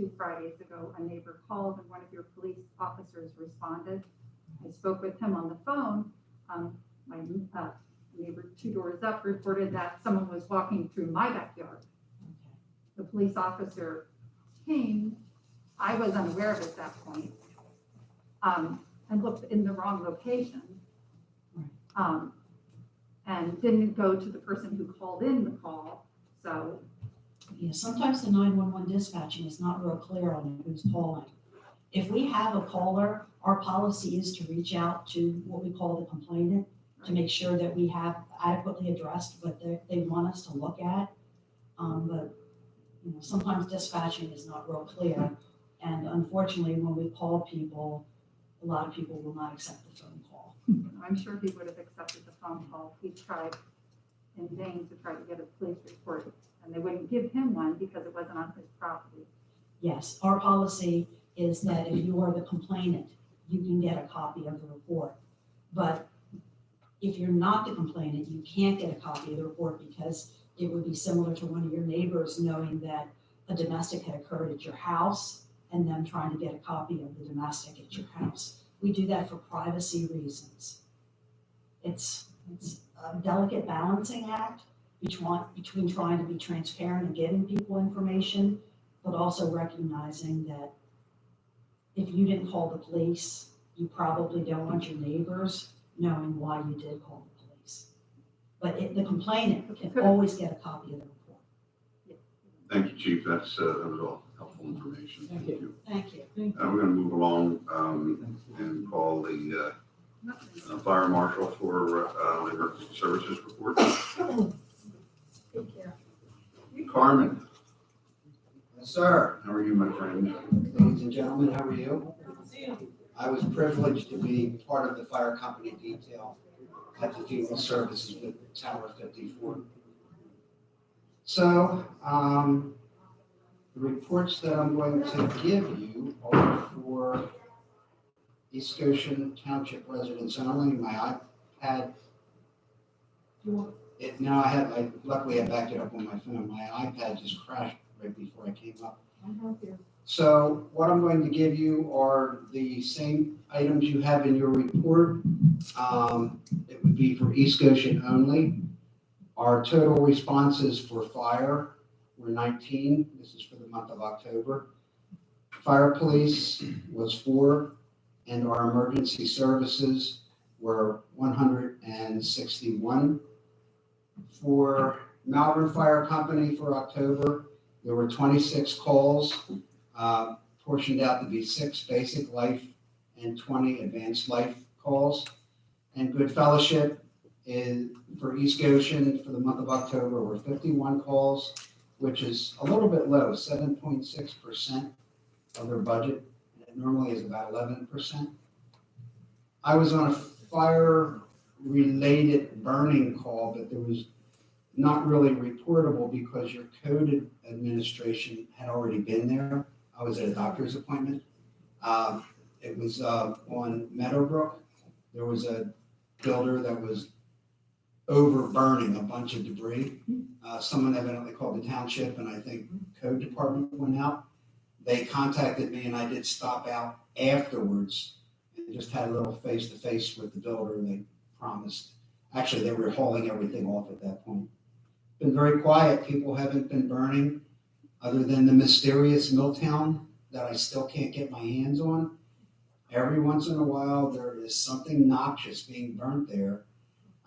2 Fridays ago, a neighbor called and one of your police officers responded. I spoke with him on the phone. My neighbor 2 doors up reported that someone was walking through my backyard. The police officer came. I was unaware of it at that point, and looked in the wrong location, and didn't go to the person who called in the call. So Yeah, sometimes the 911 dispatching is not real clear on who's calling. If we have a caller, our policy is to reach out to what we call the complainant to make sure that we have adequately addressed what they want us to look at. But sometimes dispatching is not real clear. And unfortunately, when we call people, a lot of people will not accept the phone call. I'm sure he would have accepted the phone call. He tried in vain to try to get a police report, and they wouldn't give him one because it wasn't on his property. Yes, our policy is that if you are the complainant, you can get a copy of the report. But if you're not the complainant, you can't get a copy of the report because it would be similar to one of your neighbors knowing that a domestic had occurred at your house and them trying to get a copy of the domestic at your house. We do that for privacy reasons. It's a delicate balancing act between trying to be transparent and giving people information, but also recognizing that if you didn't call the police, you probably don't want your neighbors knowing why you did call the police. But the complainant can always get a copy of the report. Thank you, Chief. That was all helpful information. Thank you. We're going to move along and call the fire marshal for the emergency services report. Take care. Carmen, Yes, sir. how are you, my friend? Ladies and gentlemen, how are you? I was privileged to be part of the fire company detail at the funeral services with Tower 54. So, the reports that I'm going to give you are for East Goshen Township residents only. My iPad, luckily I backed it up on my phone. My iPad just crashed right before I came up. So what I'm going to give you are the same items you have in your report. It would be for East Goshen only. Our total responses for fire were 19. This is for the month of October. Fire police was 4, and our emergency services were 161. For Malvern Fire Company for October, there were 26 calls, portioned out to be 6 basic life and 20 advanced life calls. And Good Fellowship for East Goshen for the month of October were 51 calls, which is a little bit low, 7.6% of their budget. It normally is about 11%. I was on a fire-related burning call, but there was not really reportable because your code administration had already been there. I was at a doctor's appointment. It was on Meadowbrook. There was a builder that was overburning a bunch of debris. Someone evidently called the township, and I think code department went out. They contacted me, and I did stop out afterwards and just had a little face-to-face with the builder, and they promised. Actually, they were hauling everything off at that point. Been very quiet. People haven't been burning other than the mysterious Milltown that I still can't get my hands on. Every once in a while, there is something noxious being burnt there.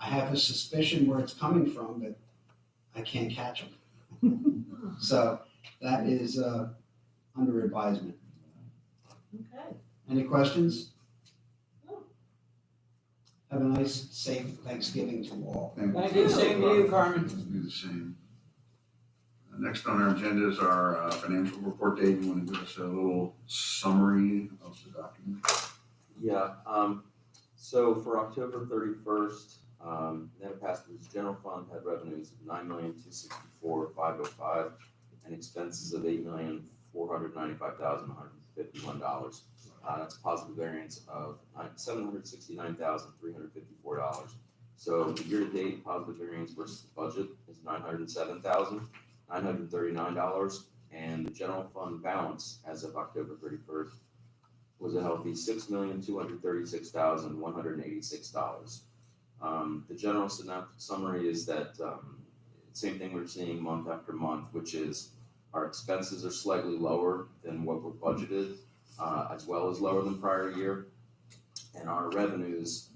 I have a suspicion where it's coming from, but I can't catch them. So that is under advisement. Okay. Any questions? Have a nice, safe Thanksgiving to all. Thank you. Same to you, Carmen. Do the same. Next on our agenda is our financial report. Dave, you want to give us a little summary of the document? Yeah, so for October 31st, net passengers general fund had revenues of $9,264,505 and expenses of $8,495,151. That's a positive variance of $769,354. So the year-to-date positive variance versus the budget is $907,939, and the general fund balance as of October 31st was a healthy $6,236,186. The general summary is that same thing we're seeing month after month, which is our expenses are slightly lower than what were budgeted, as well as lower than prior year. And our revenues,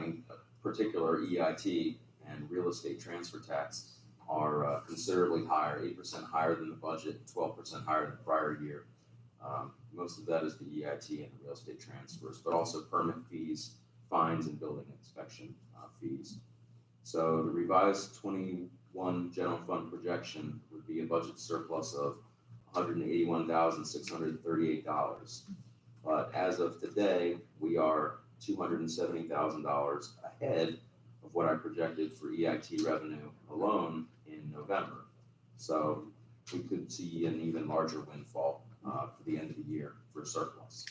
in particular EIT and real estate transfer tax, are considerably higher, 8% higher than the budget, 12% higher than the prior year. Most of that is the EIT and the real estate transfers, but also permit fees, fines, and building inspection fees. So the revised 21 general fund projection would be a budget surplus of $181,638. But as of today, we are $270,000 ahead of what I projected for EIT revenue alone in November. So we could see an even larger windfall for the end of the year for surplus.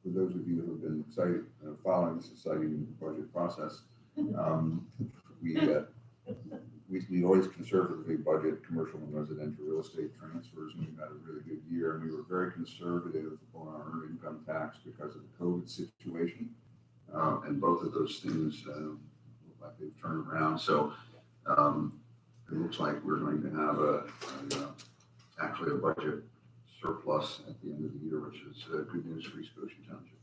For those of you who have been excited, following this exciting budget process, we always conservatively budget commercial and residential real estate transfers, and we've had a really good year. And we were very conservative on our earned income tax because of the COVID situation, and both of those things look like they've turned around. So it looks like we're going to have actually a budget surplus at the end of the year, which is good news for East Goshen Township.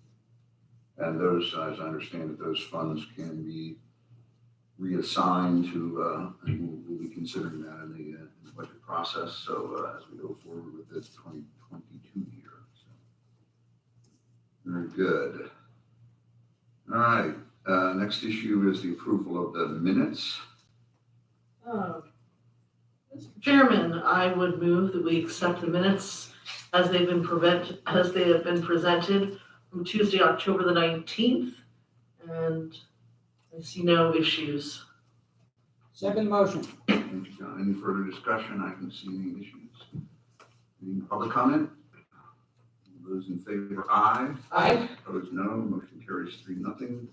And those, as I understand it, those funds can be reassigned to, and we'll be considering that in the budget process. So as we go forward with this 2022 year. So very good. All right. Next issue is the approval of the minutes. Mr. Chairman, I would move that we accept the minutes as they have been presented from Tuesday, October the 19th, and I see no issues. Second motion. Thank you, John. Any further discussion? I can see any issues. Any public comment? Those in favor, aye. Aye. Opposed, no. Motion carries 3-0.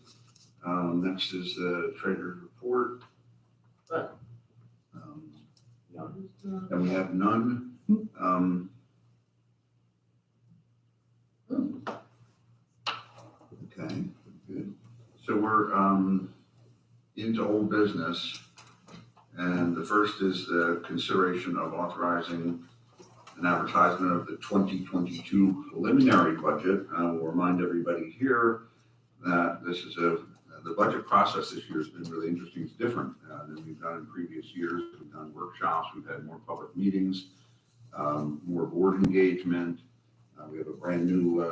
Next is the treasurer's report. And we have none. Okay, good. So we're into old business. And the first is the consideration of authorizing an advertisement of the 2022 preliminary budget. I will remind everybody here that this is the budget process this year has been really interesting. It's different than we've done in previous years. We've done workshops, we've had more public meetings, more board engagement. We have a brand new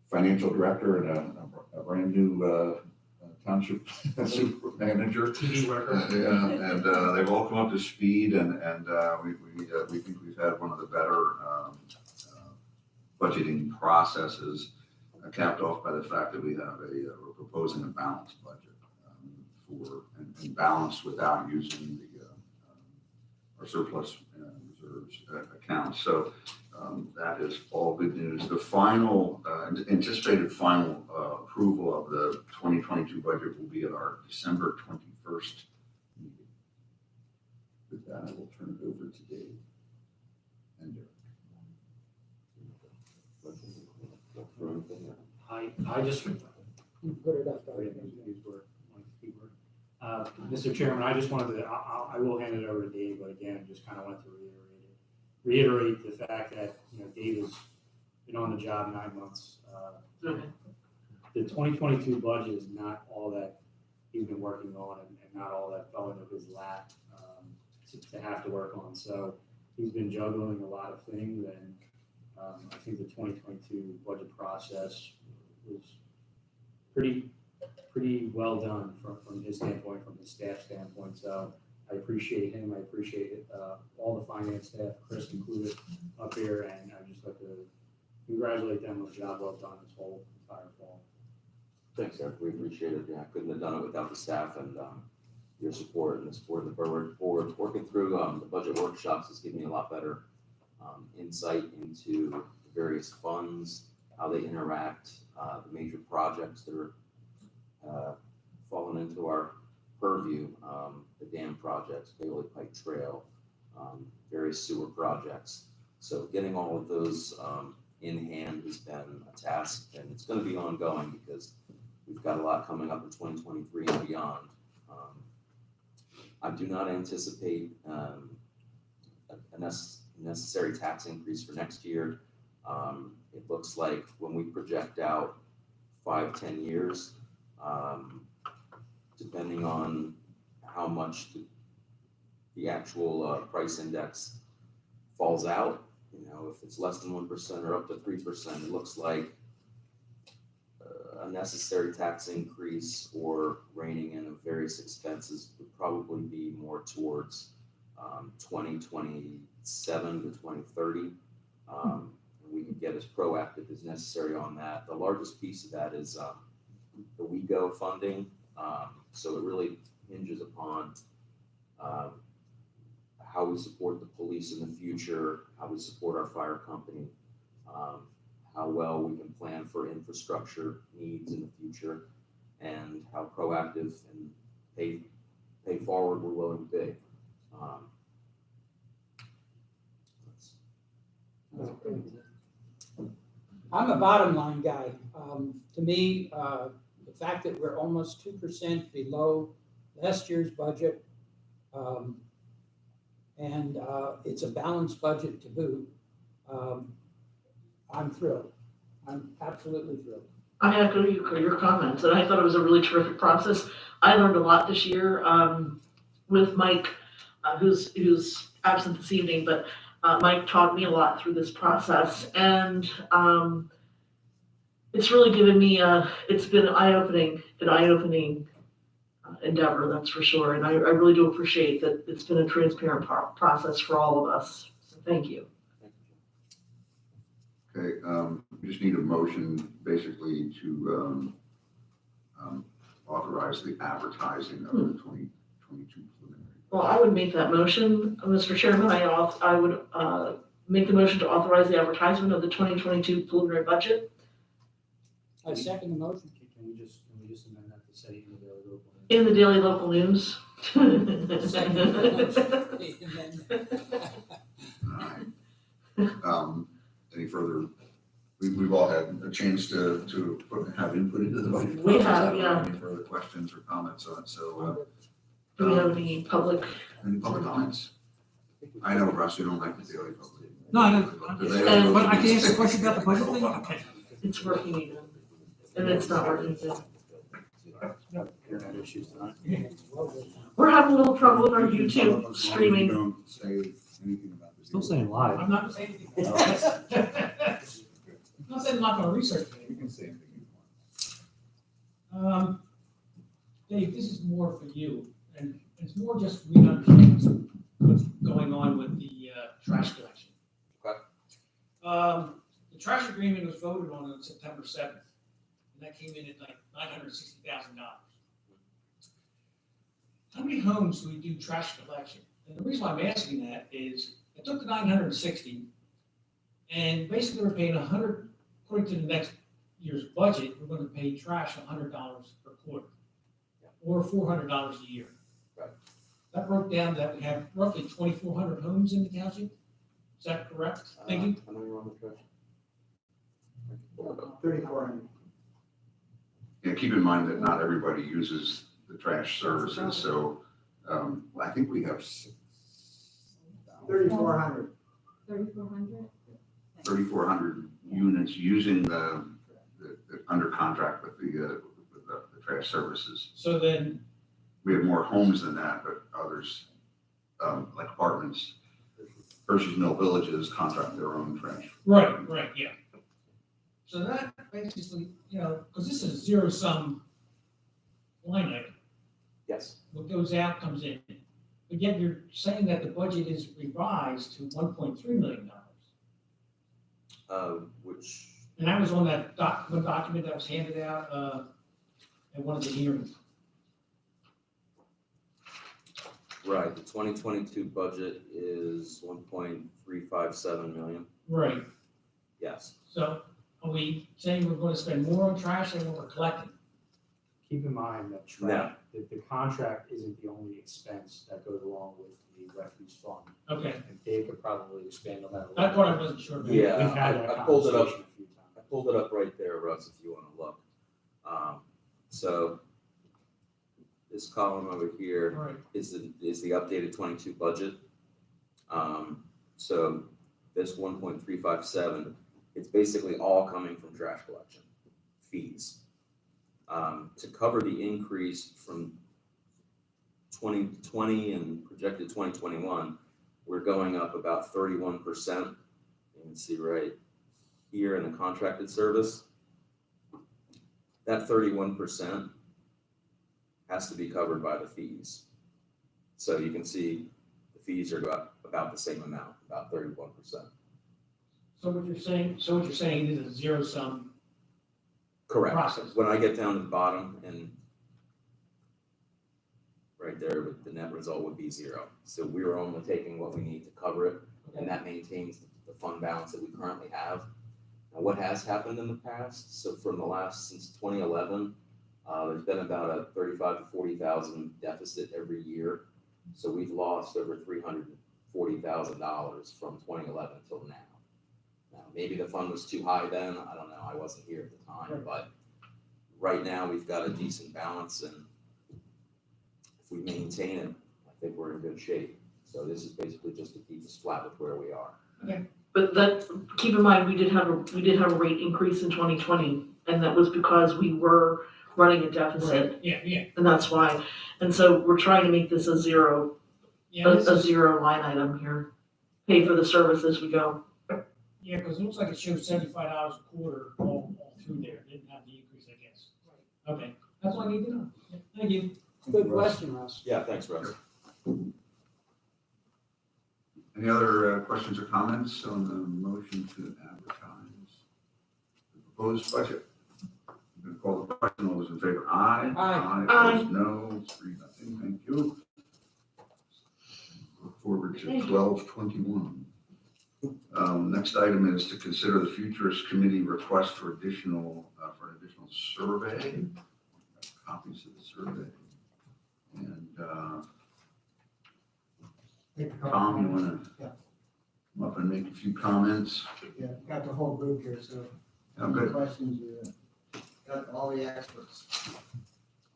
financial director and a brand new township super manager. TV worker. And they've all come up to speed, and we think we've had one of the better budgeting processes, capped off by the fact that we're proposing a balanced budget and balanced without using our surplus reserves accounts. So that is all good news. The final anticipated final approval of the 2022 budget will be at our December 21st meeting. With that, I will turn it over to Dave and Derek. I just, Put it up. Mr. Chairman, I just wanted to, I will hand it over to Dave, but again, just kind of want to reiterate the fact that, Dave has been on the job 9 months. The 2022 budget is not all that he's been working on and not all that fell into his lap to have to work on. So he's been juggling a lot of things, and I think the 2022 budget process was pretty well done from his standpoint, from his staff standpoint. So I appreciate him. I appreciate it, all the finance staff, Chris included up here, and I just like to congratulate them on the job well done this whole entire fall. Thanks, Eric. We appreciate it. Yeah, I couldn't have done it without the staff and your support and the support of the board. Working through the budget workshops has given me a lot better insight into the various funds, how they interact, the major projects that are falling into our purview, the dam projects, Bailey Pike Trail, various sewer projects. So getting all of those in hand has been a task, and it's going to be ongoing because we've got a lot coming up in 2023 and beyond. I do not anticipate a necessary tax increase for next year. It looks like when we project out 5-10 years, depending on how much the actual price index falls out, you know, if it's less than 1% or up to 3%, it looks like a necessary tax increase or reining in of various expenses would probably be more towards 2027 to 2030. And we can get as proactive as necessary on that. The largest piece of that is the WeGo funding. So it really hinges upon how we support the police in the future, how we support our fire company, how well we can plan for infrastructure needs in the future, and how proactive and pay forward we're willing to be. I'm a bottom line guy. To me, the fact that we're almost 2% below last year's budget, and it's a balanced budget to boot, I'm thrilled. I'm absolutely thrilled. I echo your comments, and I thought it was a really terrific process. I learned a lot this year with Mike, who's absent this evening, but Mike taught me a lot through this process, and it's really given me it's been an eye-opening endeavor, that's for sure. And I really do appreciate that it's been a transparent process for all of us. So thank you. Okay, we just need a motion basically to authorize the advertising of the 2022 preliminary. Well, I would make that motion, Mr. Chairman. I would make the motion to authorize the advertisement of the 2022 preliminary budget. I second the motion. Can we just amend that to say In the daily local news. All right. Any further, we've all had a chance to have input into the budget. We have, yeah. Any further questions or comments on it? So, Do we have any public? any public comments? I know, Russ, you don't like the daily public. No, I don't. Do they have- But I can answer a question about the budget thing? Okay. It's working again. And it's not working again. internet issues tonight? We're having a little trouble with our YouTube streaming. Don't say anything about this. Still saying live. I'm not saying anything. I'm not saying I'm not gonna research You it. can say anything you want. Dave, this is more for you, and it's more just for me to understand what's going on with the trash collection. Okay. The trash agreement was voted on September 7th, and that came in at like $960,000. How many homes do we do trash collection? And the reason why I'm asking that is, I took the 960, and basically we're paying 100, according to the next year's budget, we're gonna pay trash $100 per quarter, or $400 a year. Right. That broke down that we have roughly 2,400 homes in the township. Is that correct? Thinking? I know you're on the trash. 3,400. Yeah, keep in mind that not everybody uses the trash services, so, I think we have 3,400. 3,400? 3,400 units using the under contract with the trash services. So then, We have more homes than that, but others, like apartments, versus Mill Villages contract their own trash. right, yeah. So that basically, because this is a zero-sum line item. Yes. What goes out comes in. But yet you're saying that the budget is revised to $1.3 million. Which, And that was on that one document that was handed out at one of the hearings. right, the 2022 budget is 1.357 million. Right. Yes. So are we saying we're going to spend more on trash than what we're collecting? keep in mind that the contract isn't the only expense that goes along with the refuse fund. Okay, And Dave could probably expand on that a little. that's what I wasn't sure about. Yeah, We've had that I pulled it up. conversation a few times. I pulled it up right there, Russ, if you wanna look. So this column over here All right, is the updated 22 budget. So this 1.357, it's basically all coming from trash collection fees. To cover the increase from 2020 and projected 2021, we're going up about 31%. You can see right here in the contracted service. That 31% has to be covered by the fees. So you can see the fees are about the same amount, about 31%. so what you're saying is a zero sum Correct. process. When I get down to the bottom and right there, the net result would be 0. So we were only taking what we need to cover it, and that maintains the fund balance that we currently have. Now, what has happened in the past? So from since 2011, there's been about a 35 to 40,000 deficit every year. So we've lost over $340,000 from 2011 till now. Now, maybe the fund was too high then. I don't know. I wasn't here at the time, but right now we've got a decent balance, and if we maintain it, I think we're in good shape. So this is basically just to keep us flat with where we are. But that, keep in mind, we did have a rate increase in 2020, and that was because we were running a deficit, Yeah, and that's why. And so we're trying to make this a zero line item here. Pay for the service as we go. yeah, because it looks like it shows $75 a quarter all through there, it didn't have the increase, I guess. Okay, that's what I need to know. Yeah, thank you. Good question, Russ. Yeah, thanks, Russ. Any other questions or comments on the motion to advertise the proposed budget? I'm going to call the question. All those in favor, aye. Aye. Opposed, no. 3-0. Thank you. Look forward to 12/21. Next item is to consider the Futures Committee request for an additional survey. Copies of the survey. And Tom, you want to come up and make a few comments? Yeah, got the whole group here, so. Good. Questions, got all the experts.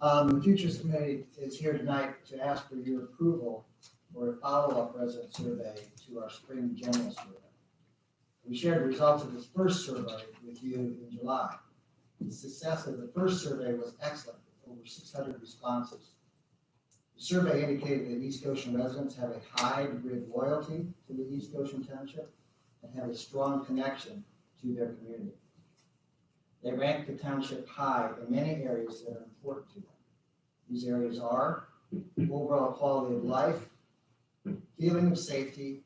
The Futures Committee is here tonight to ask for your approval for a follow-up resident survey to our spring general survey. We shared the results of this first survey with you in July. The success of the first survey was excellent, with over 600 responses. The survey indicated that East Goshen residents have a high degree of loyalty to the East Goshen Township and have a strong connection to their community. They rank the township high in many areas that are important to them. These areas are overall quality of life, feeling of safety,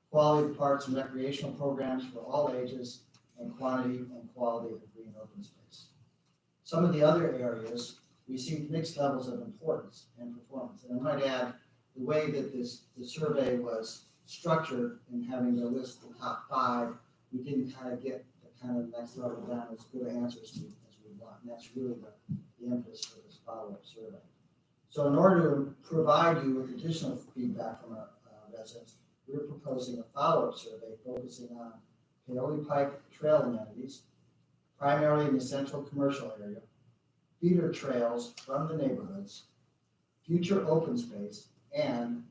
quality of parks and recreational programs for all ages, and quantity and quality of green open space. Some of the other areas received mixed levels of importance and performance. And I might add, the way that the survey was structured in having to list the top 5, we didn't kind of get the kind of next level down as good answers to as we want. And that's really the impetus for this follow-up survey. So in order to provide you with additional feedback from our residents, we're proposing a follow-up survey focusing on Paoli Pike trail amenities, primarily in the central commercial area, feeder trails from the neighborhoods, future open space, and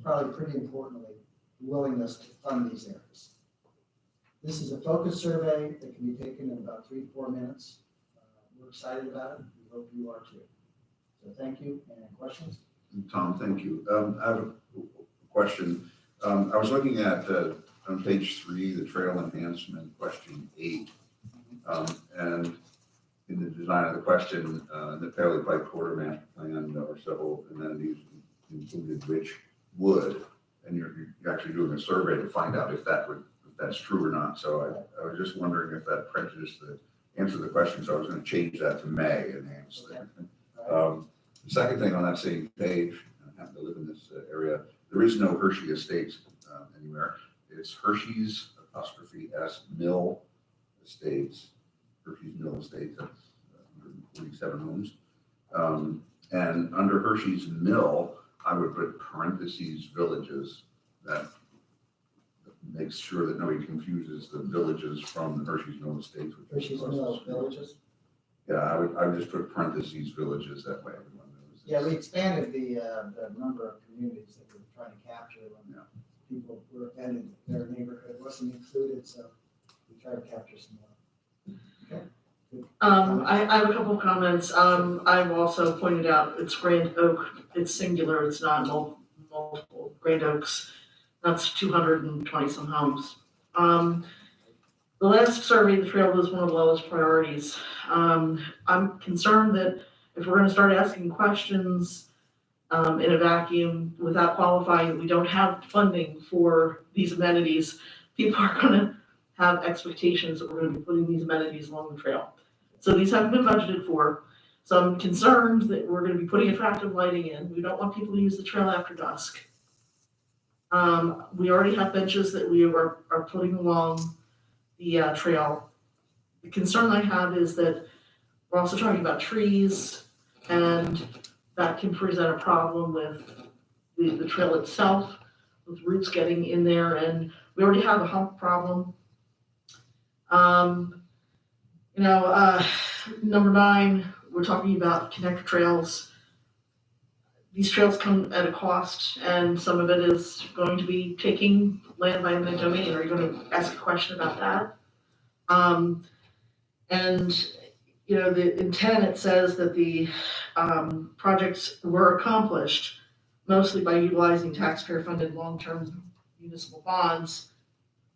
probably pretty importantly, willingness to fund these areas. This is a focus survey that can be taken in about 3 to 4 minutes. We're excited about it. We hope you are too. So thank you. Any questions? Tom, thank you. I have a question. I was looking at on page 3, the trail enhancement, question 8. And in the design of the question, the Paoli Pike Corridor Master Plan, there are several amenities included which would, and you're actually doing a survey to find out if that's true or not. So I was just wondering if that prejudiced the answer to the question. So I was going to change that to may enhance. Okay. The second thing on that same page, I happen to live in this area, there is no Hershey Estates anywhere. It's Hershey's _S Mill Estates, Hershey's Mill Estates. That's 147 homes. And under Hershey's Mill, I would put parentheses villages. That makes sure that nobody confuses the villages from the Hershey's Mill Estates. which is Hershey's across the Mill street. Villages. Yeah, I would just put parentheses villages, that way everyone knows. Yeah, we expanded the number of communities that we were trying to capture when Yeah. people were offended that their neighborhood wasn't included, so we tried to capture some more. Okay. Good. I have a couple of comments. I've also pointed out it's Grand Oak, it's singular, it's not multiple. Grand Oaks, that's 220 some homes. The last survey, the trail was one of the lowest priorities. I'm concerned that if we're gonna start asking questions in a vacuum without qualifying that we don't have funding for these amenities, people are gonna have expectations that we're gonna be putting these amenities along the trail. So these haven't been budgeted for. So I'm concerned that we're gonna be putting attractive lighting in. We don't want people to use the trail after dusk. We already have benches that we are putting along the trail. The concern I have is that we're also talking about trees, and that can present a problem with the trail itself, with roots getting in there, and we already have a hump problem. Number 9, we're talking about connector trails. These trails come at a cost, and some of it is going to be taking land by eminent domain. Are you going to ask a question about that? The intent, it says that the projects were accomplished mostly by utilizing taxpayer-funded long-term municipal bonds,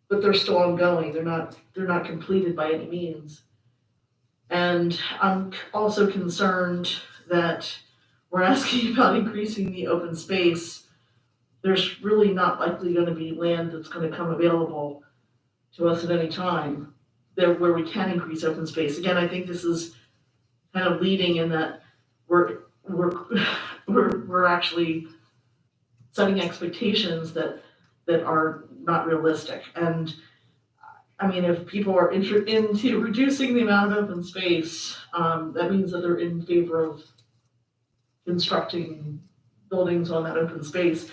but they're still ongoing. They're not completed by any means. And I'm also concerned that we're asking about increasing the open space. There's really not likely going to be land that's going to come available to us at any time there where we can increase open space. Again, I think this is kind of leading in that we're actually setting expectations that are not realistic. And I mean, if people are into reducing the amount of open space, that means that they're in favor of constructing buildings on that open space.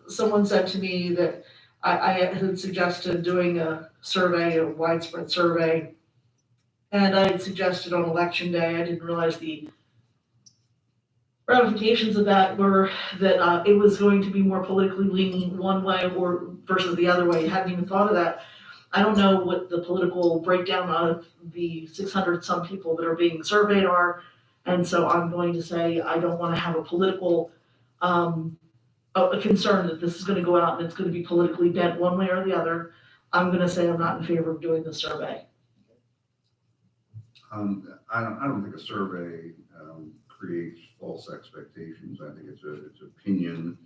Someone said to me that I had suggested doing a survey, a widespread survey, and I had suggested on election day. I didn't realize the ramifications of that were that it was going to be more politically leaning one way or versus the other way. I hadn't even thought of that. I don't know what the political breakdown of the 600 some people that are being surveyed are, and so I'm going to say I don't want to have a political a concern that this is going to go out and it's going to be politically bent one way or the other. I'm going to say I'm not in favor of doing the survey. I don't think a survey creates false expectations. I think it's opinion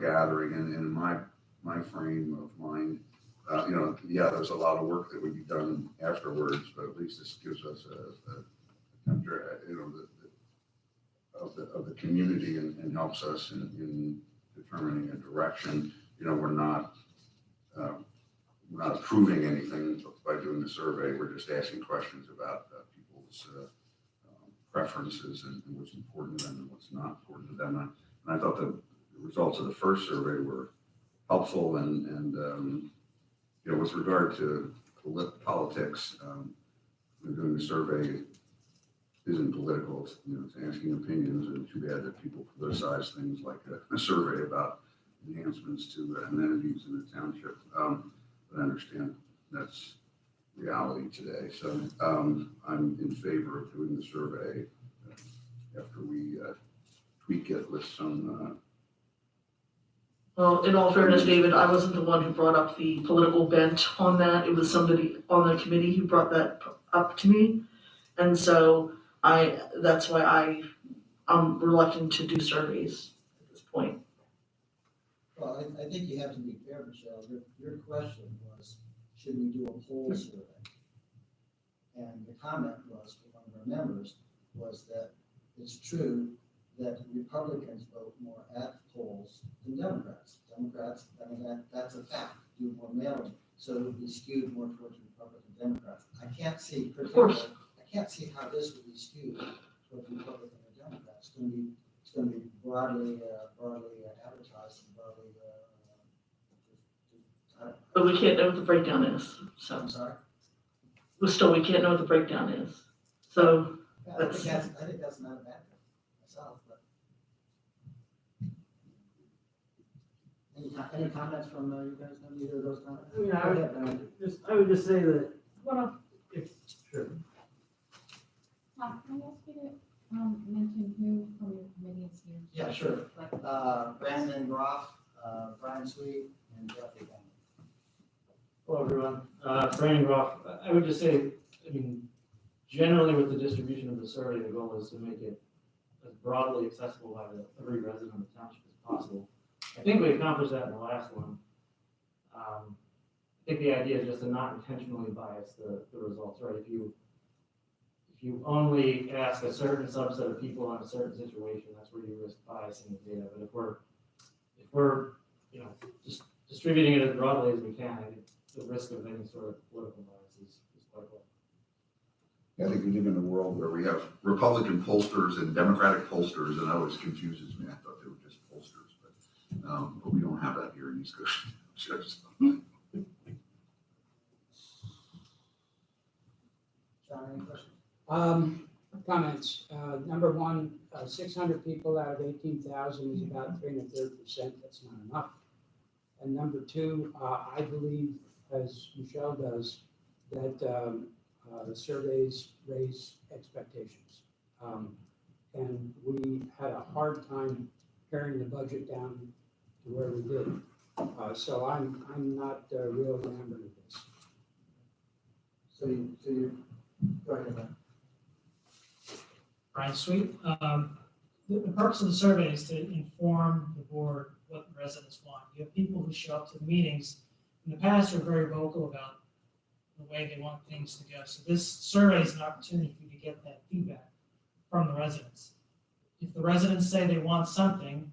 gathering, and in my frame of mind, there's a lot of work that would be done afterwards, but at least this gives us of the community and helps us in determining a direction. We're not approving anything by doing the survey. We're just asking questions about people's preferences and what's important to them and what's not important to them. And I thought the results of the first survey were helpful, and with regard to politics, doing the survey isn't political. It's asking opinions, and too bad that people politicize things like a survey about enhancements to amenities in the township. But I understand that's reality today. So I'm in favor of doing the survey after we tweak it with some. Well, in all fairness, David, I wasn't the one who brought up the political bent on that. It was somebody on the committee who brought that up to me. And so that's why I'm reluctant to do surveys at this point. Well, I think you have to be fair, Michelle. Your question was, should we do a poll survey? And the comment was, from one of our members, was that it's true that Republicans vote more at polls than Democrats. Democrats, I mean, that's a fact, do more mailing, so it would be skewed more towards Republican Democrats. I can't see how this would be skewed towards Republican it's gonna be broadly advertised and broadly, But we can't know what the breakdown is, so, I'm sorry. we can't know what the breakdown is. So, Yeah, I think that's not a bad thing myself, but. Any comments from you guys on either of those comments? I mean, Go ahead, Brian. I would just say that, well, if, sure. Can I ask you to mention who from your committee is here? Yeah, sure. Like, Brandon Groff, Brian Sweet, and Jeffrey Bennett. Hello, everyone. Brandon Groff. I would just say, I mean, generally with the distribution of the survey, the goal is to make it as broadly accessible by every resident of the township as possible. I think we accomplished that in the last one. I think the idea is just to not intentionally bias the results, right? If you only ask a certain subset of people on a certain situation, that's where you risk biasing the data. But if we're just distributing it as broadly as we can, I think the risk of any sort of political bias is quite low. I think we live in a world where we have Republican pollsters and Democratic pollsters, and that always confuses me. I thought they were just pollsters, but we don't have that here in East Coast. John, any questions? Comments. Number one, 600 people out of 18,000 is about 3.3%. That's not enough. And number two, I believe, as Michelle does, that the surveys raise expectations. And we had a hard time paring the budget down to where we did. So I'm not real enamored with this. So you, go ahead, Brian. Brian Sweet. The purpose of the survey is to inform the board what the residents want. You have people who show up to the meetings in the past are very vocal about the way they want things to go. So this survey is an opportunity for you to get that feedback from the residents. If the residents say they want something,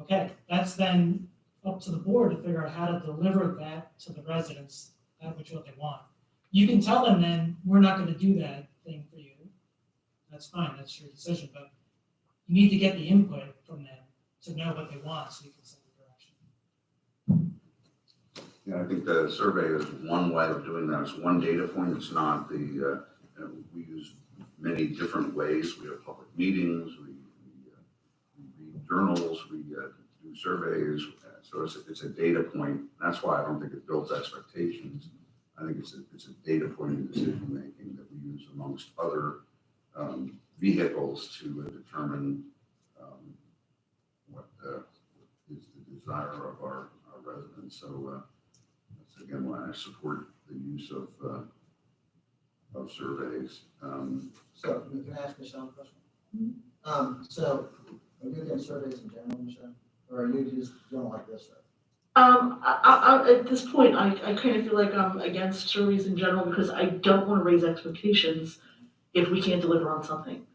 okay, that's then up to the board to figure out how to deliver that to the residents, that which what they want. You can tell them then, we're not going to do that thing for you. That's fine, that's your decision, but you need to get the input from them to know what they want so you can set the direction. Yeah, I think the survey is one way of doing that. It's one data point. It's not the, we use many different ways. We have public meetings, we read journals, we do surveys. So it's a data point. That's why I don't think it builds expectations. I think it's a data point in decision making that we use amongst other vehicles to determine what is the desire of our residents. So that's again why I support the use of surveys. So, can I ask Michelle a question? So, are you against surveys in general, Michelle? Or are you just don't like this survey? at this point, I kind of feel like I'm against surveys in general because I don't want to raise expectations if we can't deliver on something.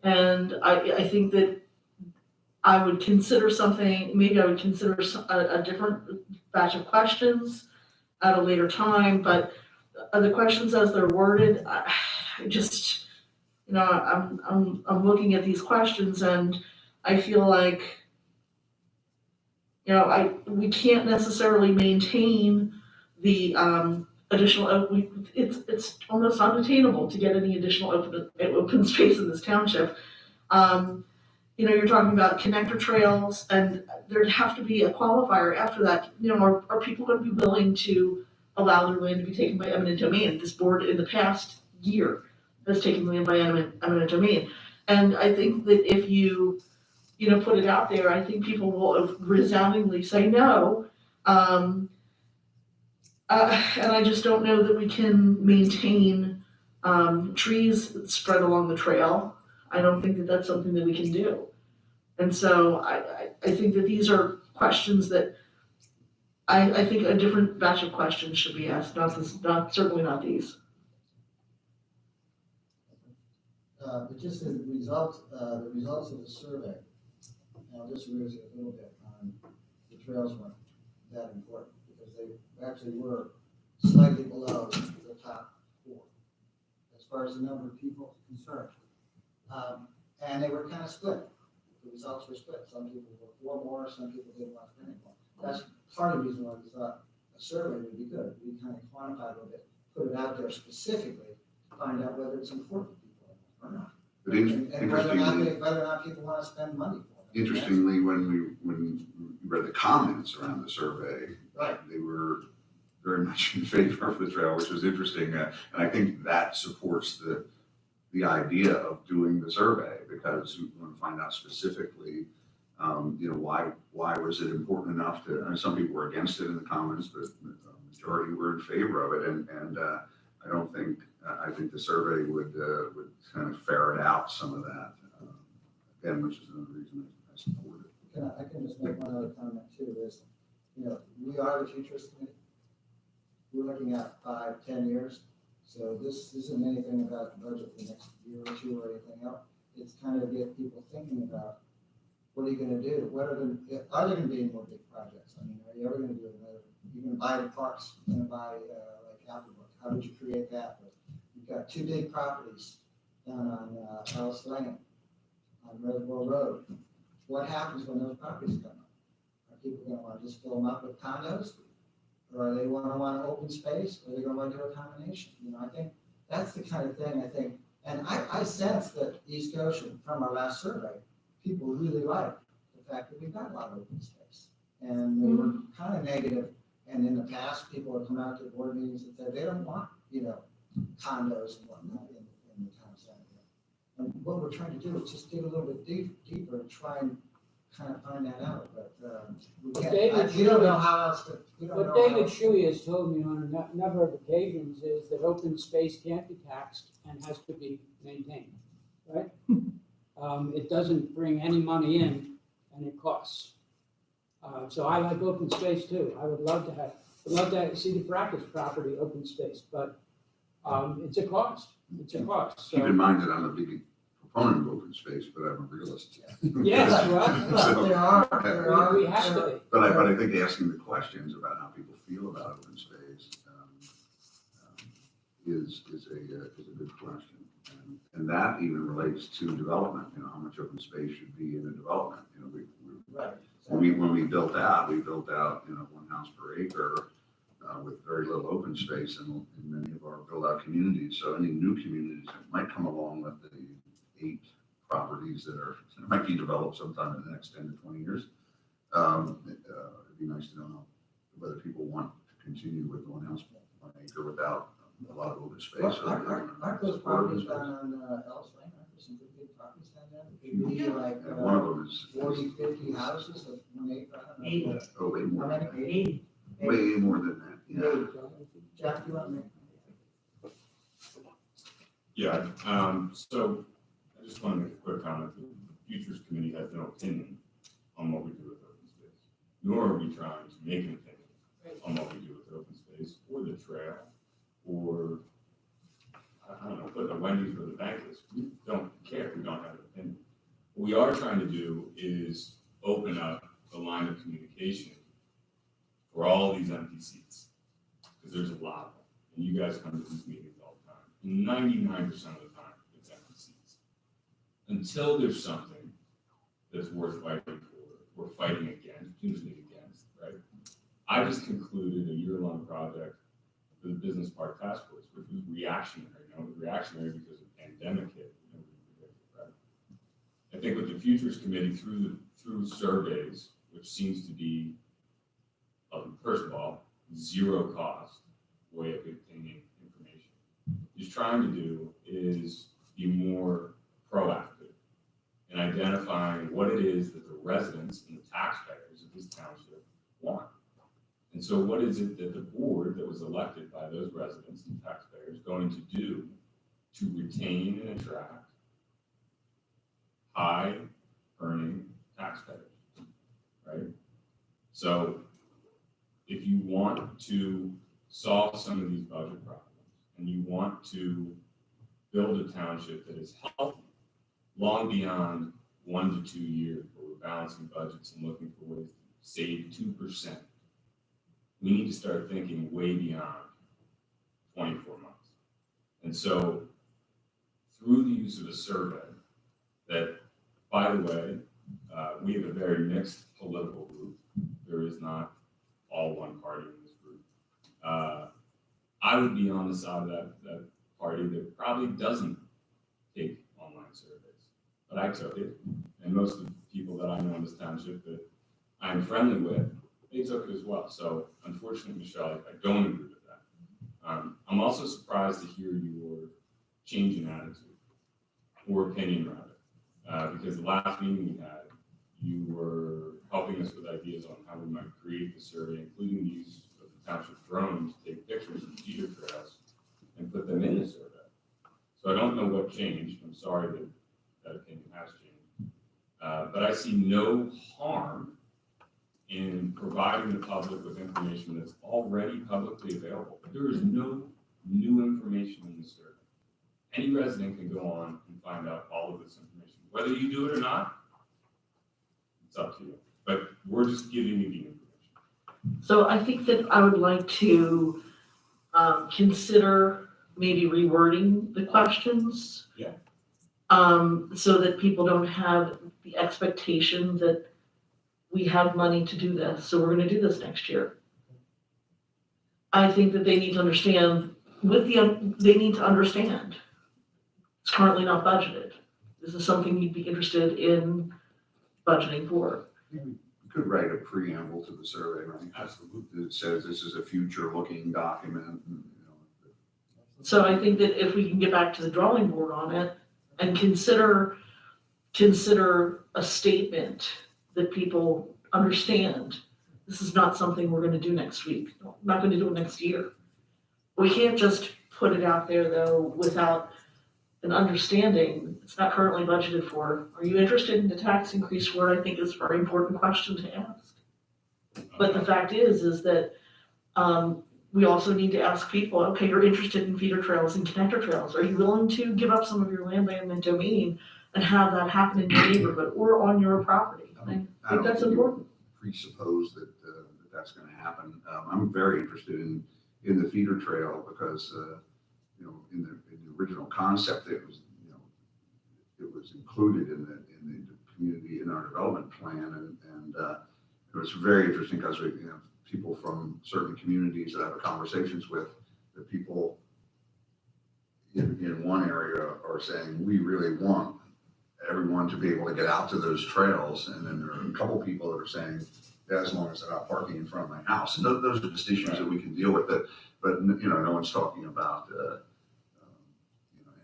And I think that I would consider something, maybe I would consider a different batch of questions at a later time, but the questions as they're worded, I just, I'm looking at these questions and I feel like, we can't necessarily maintain the additional, it's almost unattainable to get any additional open space in this township. You're talking about connector trails, and there'd have to be a qualifier after that. Are people going to be willing to allow their land to be taken by eminent domain? This board in the past year has taken land by eminent domain. And I think that if you put it out there, I think people will resoundingly say no. And I just don't know that we can maintain trees spread along the trail. I don't think that that's something that we can do. And so I think that these are questions that I think a different batch of questions should be asked, certainly not these. But just the results of the survey, and I'll just raise it a little bit on the trails weren't that important because they actually were slightly below the top four as far as the number of people concerned. And they were kind of split. The results were split. Some people were for more, some people didn't want to spend more. That's part of the reason why we thought a survey would be good. We kind of quantify a little bit, put it out there specifically, to find out whether it's important to people or not. But And whether or not, interestingly, whether or not people want to spend money for it. interestingly, when we read the comments around the survey, Right. they were very much in favor of the trail, which was interesting. And I think that supports the idea of doing the survey, because we want to find out specifically, why was it important enough to, some people were against it in the comments, but the majority were in favor of it. And I think the survey would kind of ferret out some of that, again, which is another reason I support it. I can just make one other comment too, is, we are the Futures Committee. We're looking at 5, 10 years. So this isn't anything about the budget for the next year or two or anything else. It's kind of get people thinking about, what are you gonna do? Are there gonna be any more big projects? I mean, are you ever gonna do another, you're gonna buy the parks, you're gonna buy, like Applebrook, how did you create that? But you've got 2 big properties down on, Ellis Lane, on Reservoir Road. What happens when those properties come up? Are people gonna wanna just fill them up with condos? Or are they want open space, or are they gonna want to do a combination? I think that's the kind of thing, and I sense that East Goshen, from our last survey, people really like the fact that we've got a lot of open space. And they were kind of negative, and in the past, people have come out to board meetings and said they don't want, condos and whatnot in the town center. And what we're trying to do is just dig a little bit deeper and try and kind of find that out, but we can't. We don't know how else to. What David Shuey has told me on a number of occasions is that open space can't be taxed and has to be maintained, right? It doesn't bring any money in, and it costs. So I like open space too. I would love to see the practice property open space, but it's a cost. It's a cost. Keep So, in mind that I'm a big proponent of open space, but I'm a realist. yes, well, So, There are. we have to be. But I think asking the questions about how people feel about open space is a good question. And that even relates to development, how much open space should be in a development. Right. When we built out, 1 house per acre with very little open space in many of our build-out communities. So any new communities that might come along with the 8 properties that might be developed sometime in the next 10 to 20 years. It'd be nice to know whether people want to continue with 1 house, 1 acre without a lot of open space. Aren't those properties down on Ellis Lane, aren't there some good big properties down there? Maybe like And one of them is 40, 50 houses of 1 acre. I don't know. way more. How many? Way more than that. Yeah. Jeff, you want me? Yeah, so I just want to make a quick comment. The Futures Committee has no opinion on what we do with open space, nor are we trying to make an opinion on what we do with open space or the trail or, I don't know, what the Wendy's or the bank is. We don't care. We don't have an opinion. What we are trying to do is open up the line of communication for all these empty seats, because there's a lot of them. And you guys come to these meetings all the time. 99% of the time, it's empty seats. Until there's something that's worth fighting for, or fighting against, usually against, right? I just concluded a year-long project for the Business Park Task Force, which was reactionary. It was reactionary because of the pandemic hit. Right? I think with the Futures Committee, through surveys, which seems to be, first of all, zero cost way of obtaining information. What he's trying to do is be more proactive in identifying what it is that the residents and the taxpayers of this township want. And so what is it that the board that was elected by those residents and taxpayers going to do to retain and attract high earning taxpayers, right? So if you want to solve some of these budget problems and you want to build a township that is healthy long beyond 1 to 2 years where we're balancing budgets and looking for ways to save 2%, we need to start thinking way beyond 24 months. And so through the use of a survey, that, by the way, we have a very mixed political group. There is not all one party in this group. I would be on the side of that party that probably doesn't take online surveys, but I took it, and most of the people that I know in this township that I'm friendly with, they took it as well. So unfortunately, Michelle, I don't agree with that. I'm also surprised to hear your change in attitude, or opinion rather, because the last meeting we had, you were helping us with ideas on how we might create the survey, including the use of the township drone to take pictures of the feeder trails and put them in the survey. So I don't know what changed. I'm sorry that that opinion has changed. But I see no harm in providing the public with information that's already publicly available. There is no new information in the survey. Any resident can go on and find out all of this information. Whether you do it or not, it's up to you. But we're just giving you the information. So I think that I would like to consider maybe rewording the questions. Yeah. So that people don't have the expectation that we have money to do this, so we're gonna do this next year. I think that they need to understand, they need to understand it's currently not budgeted. This is something you'd be interested in budgeting for. You could write a preamble to the survey, right? Absolutely. That says this is a future-looking document, and, So I think that if we can get back to the drawing board on it and consider a statement that people understand, this is not something we're gonna do next week, not gonna do it next year. We can't just put it out there though without an understanding, it's not currently budgeted for. Are you interested in the tax increase word? I think is a very important question to ask. But the fact is that, we also need to ask people, okay, you're interested in feeder trails and connector trails. Are you willing to give up some of your land and domain and have that happen in your neighborhood or on your property? I think that's important. presuppose that that's going to happen. I'm very interested in the feeder trail because in the original concept it was included in the community in our development plan, and it was very interesting because people from certain communities that I have conversations with, the people in one area are saying we really want everyone to be able to get out to those trails, and then there are a couple people that are saying, yeah, as long as they're not parking in front of my house, and those are just issues that we can deal with. But no one's talking about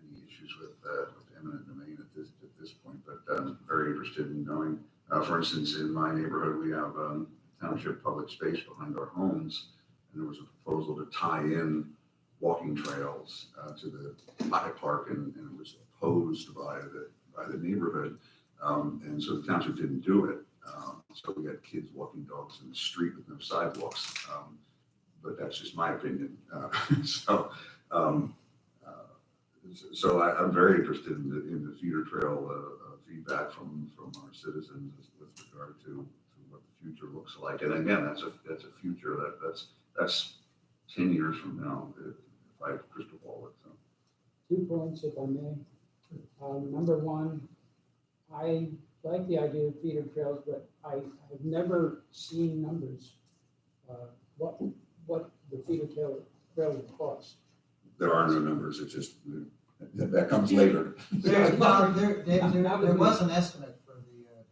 any issues with eminent domain at this point. But I'm very interested in knowing. For instance, in my neighborhood, we have township public space behind our homes, and there was a proposal to tie in walking trails to the pocket park, and it was opposed by the neighborhood, and so the township didn't do it. So we had kids walking dogs in the street with no sidewalks, but that's just my opinion. So I'm very interested in the feeder trail feedback from our citizens with regard to what the future looks like. And again, that's a future that's 10 years from now if I crystal ball it. So. 2 points, if I may. Number one, I like the idea of feeder trails, but I have never seen numbers. What the feeder trail would cost. There are no numbers. It's just that comes later. There was an estimate for the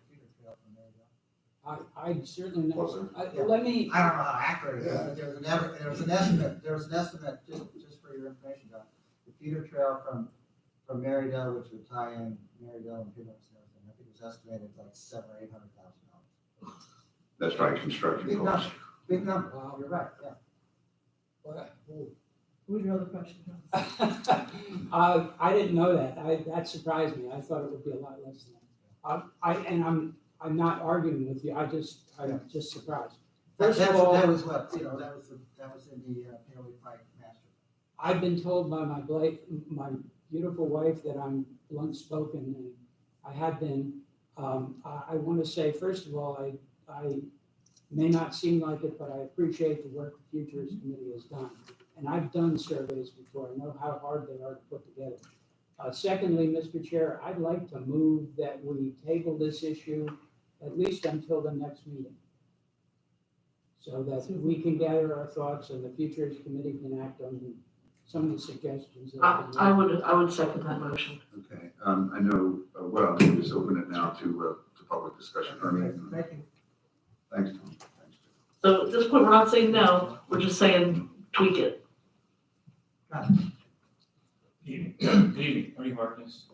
feeder trail from there. I certainly Was know. there? Let me. I don't know how accurate it is, but there was an estimate, just for your information, John. The feeder trail from Marydale, which would tie in Marydale and Phoenix and everything, I think it was estimated like $700,000 or $800,000. That's probably construction Big costs. number, big number. Wow. You're right, yeah. What was your other question? I didn't know that. That surprised me. I thought it would be a lot less than that. I'm not arguing with you. I'm just surprised. First of all, that was what, that was in the Paley Pike master. I've been told by my beautiful wife that I'm blunt spoken, and I have been. I want to say, first of all, I may not seem like it, but I appreciate the work the Futures Committee has done. And I've done surveys before. I know how hard they are to put together. Secondly, Mr. Chair, I'd like to move that we table this issue at least until the next meeting, so that we can gather our thoughts and the Futures Committee can act on some of the suggestions. that have been made. I would second that motion. Okay, I know, what I'll do is open it now to public discussion. Thank you. Thanks, Tom. Thanks. So at this point, we're not saying no, we're just saying tweak it. Good evening, Ernie Harkness,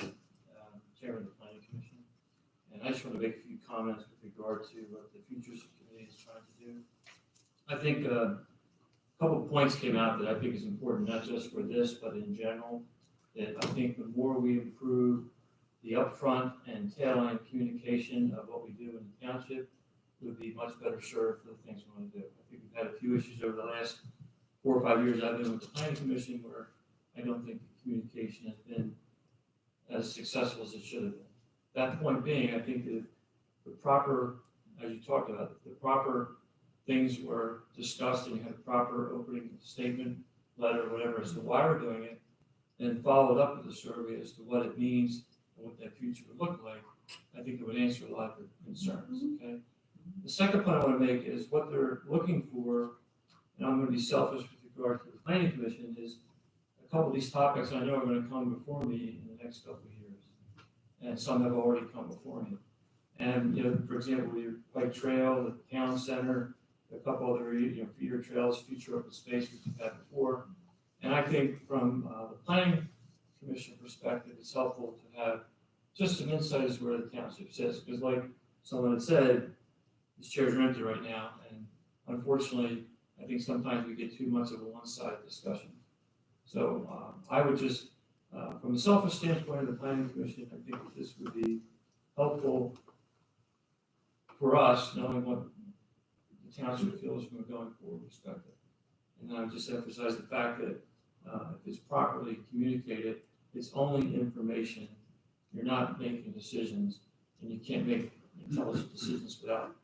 Chairman of the Planning Commission. And I just want to make a few comments with regard to what the Futures Committee is trying to do. I think a couple of points came out that I think is important, not just for this, but in general. That I think the more we improve the upfront and tail end communication of what we do in the township, would be much better served for the things we want to do. I think we've had a few issues over the last 4 or 5 years I've been with the Planning Commission where I don't think the communication has been as successful as it should have been. That point being, I think that the proper, as you talked about, the proper things were discussed and you had a proper opening statement, letter, whatever, as to why we're doing it, and followed up with the survey as to what it means and what that future would look like, I think it would answer a lot of their concerns, okay? The second point I want to make is what they're looking for, and I'm going to be selfish with regard to the Planning Commission, is a couple of these topics I know are going to come before me in the next couple of years. And some have already come before me. And, for example, your White Trail, the Town Center, a couple other, feeder trails, future open space, which we've had before. And I think from the Planning Commission perspective, it's helpful to have just some insight as where the township sits. Because like someone had said, this chair's empty right now, and unfortunately, I think sometimes we get too much of a one-sided discussion. So I would just, from a selfish standpoint of the Planning Commission, I think that this would be helpful for us, knowing what the township feels from a going forward perspective. And then I would just emphasize the fact that if it's properly communicated, it's only information. You're not making decisions, and you can't make intelligent decisions without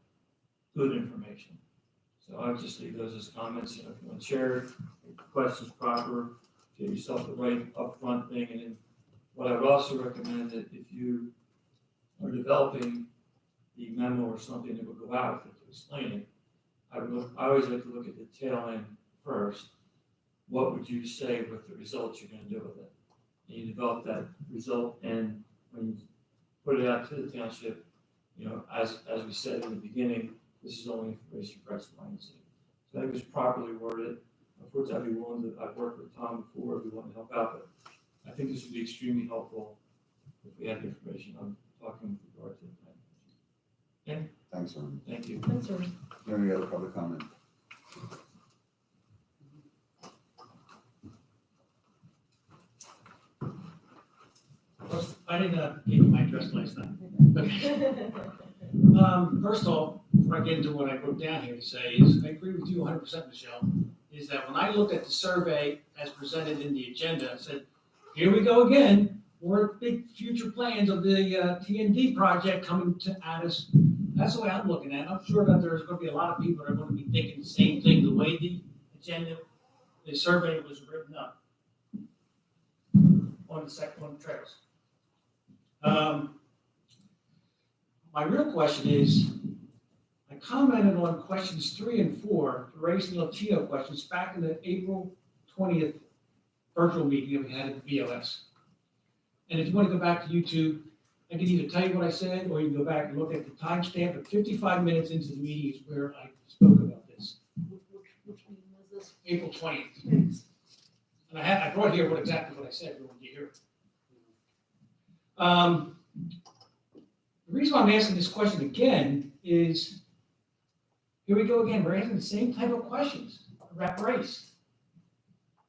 good information. So I would just leave those as comments. If you want to share it, make the questions proper, get yourself the right upfront thing. And then what I would also recommend that if you are developing the memo or something that would go out with it to explain it, I always like to look at the tail end first. What would you say with the results you're going to do with it? And you develop that result, and when you put it out to the township, as we said in the beginning, this is only information for X, Y, and Z. So I think it's properly worded. Unfortunately, I'd be willing to, I've worked with Tom before, if we want to help out, but I think this would be extremely helpful if we had the information I'm talking with regard to the plan. Okay? Thanks, Ernie. Thank you. Thanks, sir. Any other public comment? I didn't give you my address last time. Okay. First of all, before I get into what I wrote down here to say is, I agree with you 100%, Michelle, is that when I looked at the survey as presented in the agenda, I said, here we go again, more big future plans of the T&D project coming at us. That's the way I'm looking at it. I'm sure that there's going to be a lot of people that are going to be thinking the same thing, the way the agenda, the survey was written up on the trails. My real question is, I commented on questions 3 and 4, the race and Latino questions, back in the April 20th virtual meeting that we had at the BOS. And if you want to go back to YouTube, I can either tell you what I said, or you can go back and look at the timestamp, but 55 minutes into the meeting is where I spoke about this. Which meeting was this? April 20th. And I brought here exactly what I said, we want to hear it. The reason why I'm asking this question again is, here we go again, we're asking the same type of questions about race.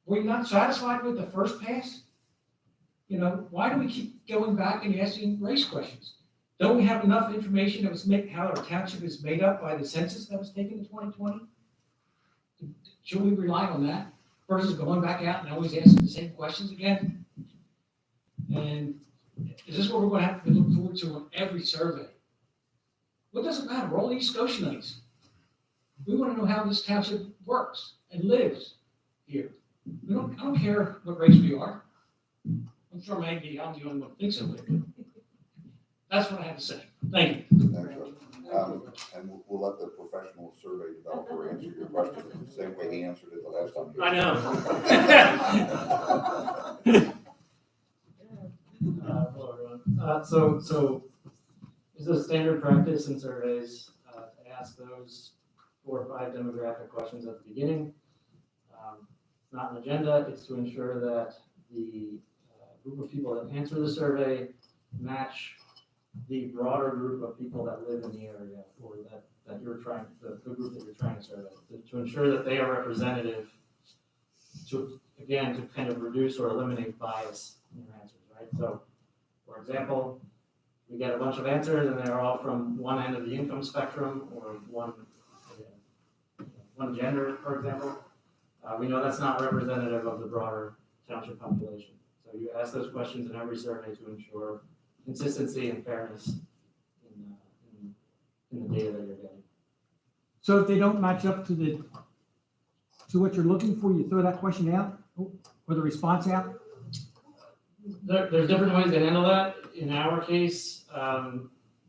Were you not satisfied with the first pass? Why do we keep going back and asking race questions? Don't we have enough information that was how our township is made up by the census that was taken in 2020? Should we rely on that versus going back out and always asking the same questions again? And is this what we're going to have to look forward to on every survey? What does it matter? We're all East Goshenite. We want to know how this township works and lives here. I don't care what race we are. I'm sure maybe I'm the only one who thinks of it. That's what I have to say. Thank you. Thanks, and we'll let the professional survey developer answer your question the same way he answered it the last time. I know. Hello, everyone. So it's a standard practice in surveys to ask those 4 or 5 demographic questions at the beginning. It's not an agenda, it's to ensure that the group of people that answer the survey match the broader group of people that live in the area or that you're trying, the group that you're trying to survey, to ensure that they are representative to, again, to kind of reduce or eliminate bias in your answers, right? So, for example, we get a bunch of answers and they're all from one end of the income spectrum or one gender, for example. We know that's not representative of the broader township population. So you ask those questions in every survey to ensure consistency and fairness in the data that you're getting. So if they don't match up to what you're looking for, you throw that question out or the response out? There's different ways to handle that. In our case,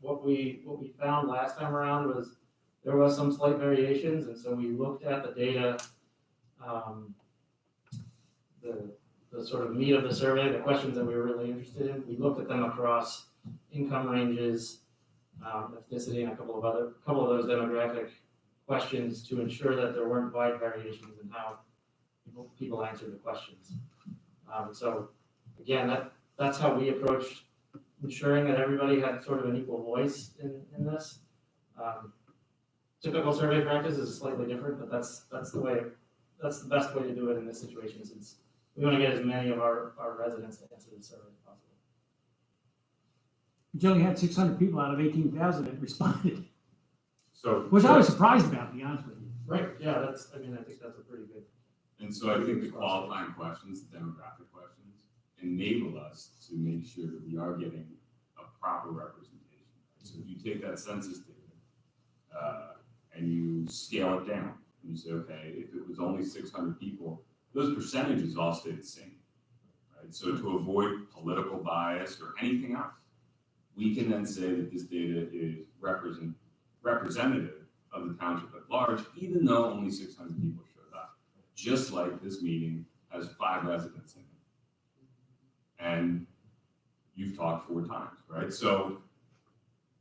what we found last time around was there was some slight variations, and so we looked at the data, the sort of meat of the survey, the questions that we were really interested in. We looked at them across income ranges, ethnicity, and a couple of those demographic questions to ensure that there weren't wide variations in how people answered the questions. So again, that's how we approached ensuring that everybody had sort of an equal voice in this. Typical survey practice is slightly different, but that's the best way to do it in this situation, since we want to get as many of our residents to answer the survey as possible. You only had 600 people out of 18,000 that responded, So. which I was surprised about, to be honest with you. Right, yeah, I think that's a pretty good. And so I think the qualifying questions, the demographic questions, enable us to make sure that we are getting a proper representation. So if you take that census data and you scale it down, and you say, okay, if it was only 600 people, those percentages all stay the same, right? So to avoid political bias or anything else, we can then say that this data is representative of the township at large, even though only 600 people showed up. Just like this meeting has 5 residents in it. And you've talked 4 times, right? So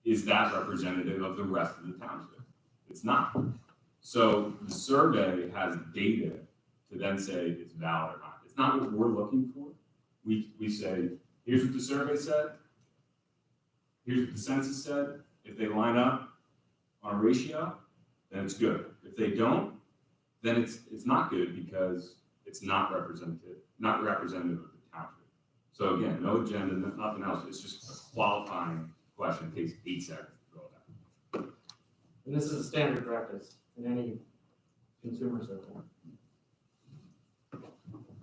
is that representative of the rest of the township? It's not. So the survey has data to then say it's valid or not. It's not what we're looking for. We say, here's what the survey said, here's what the census said. If they line up on a ratio, then it's good. If they don't, then it's not good because it's not representative of the township. So again, no agenda, nothing else. It's just a qualifying question. It takes 8 seconds to fill it out. And this is a standard practice in any consumer survey.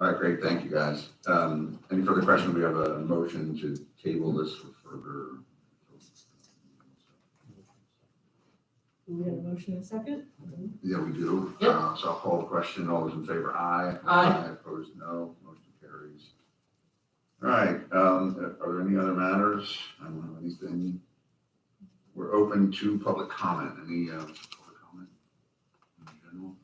All right, great, thank you, guys. Any further questions? We have a motion to table this for further. Do we have a motion and a second? Yeah, we do. Yep. So I'll call the question. All those in favor, aye. Aye. Opposed, no. Motion carries. All right, are there any other matters? I don't have anything. We're open to public comment. Any public comment in general?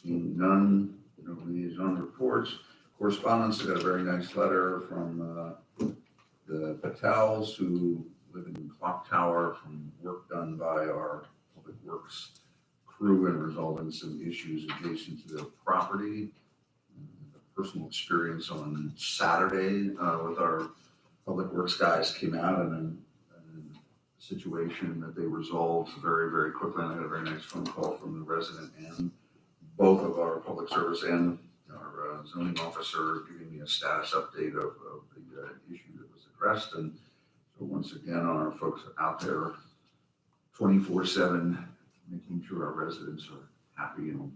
Seeing none, no liaison reports. Correspondence, I got a very nice letter from the Patels who live in Clock Tower from work done by our public works crew and resolving some issues adjacent to their property. Personal experience on Saturday with our public works guys came out and a situation that they resolved very, very quickly. And I had a very nice phone call from the resident and both of our public service and our zoning officer giving me a status update of the issue that was addressed. And so once again, our folks are out there 24/7, making sure our residents are happy and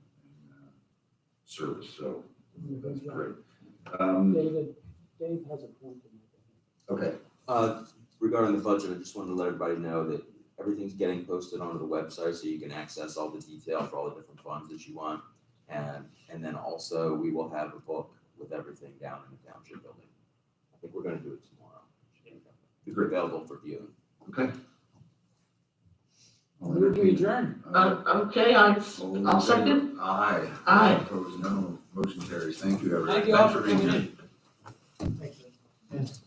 service. So that's great. Dave has a point to make. Okay. Regarding the budget, I just wanted to let everybody know that everything's getting posted onto the website so you can access all the detail for all the different funds that you want. And then also we will have a book with everything down in the township building. think we're gonna do it tomorrow. If you're available for viewing. Okay. Move to adjourn. Okay, I'll second. Aye. Aye. Opposed, no. Motion carries. Thank you, everyone. Thank you all Thanks for being coming here. in. Thank you. Yes.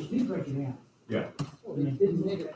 He's breaking out. Yeah. Well, they didn't make it.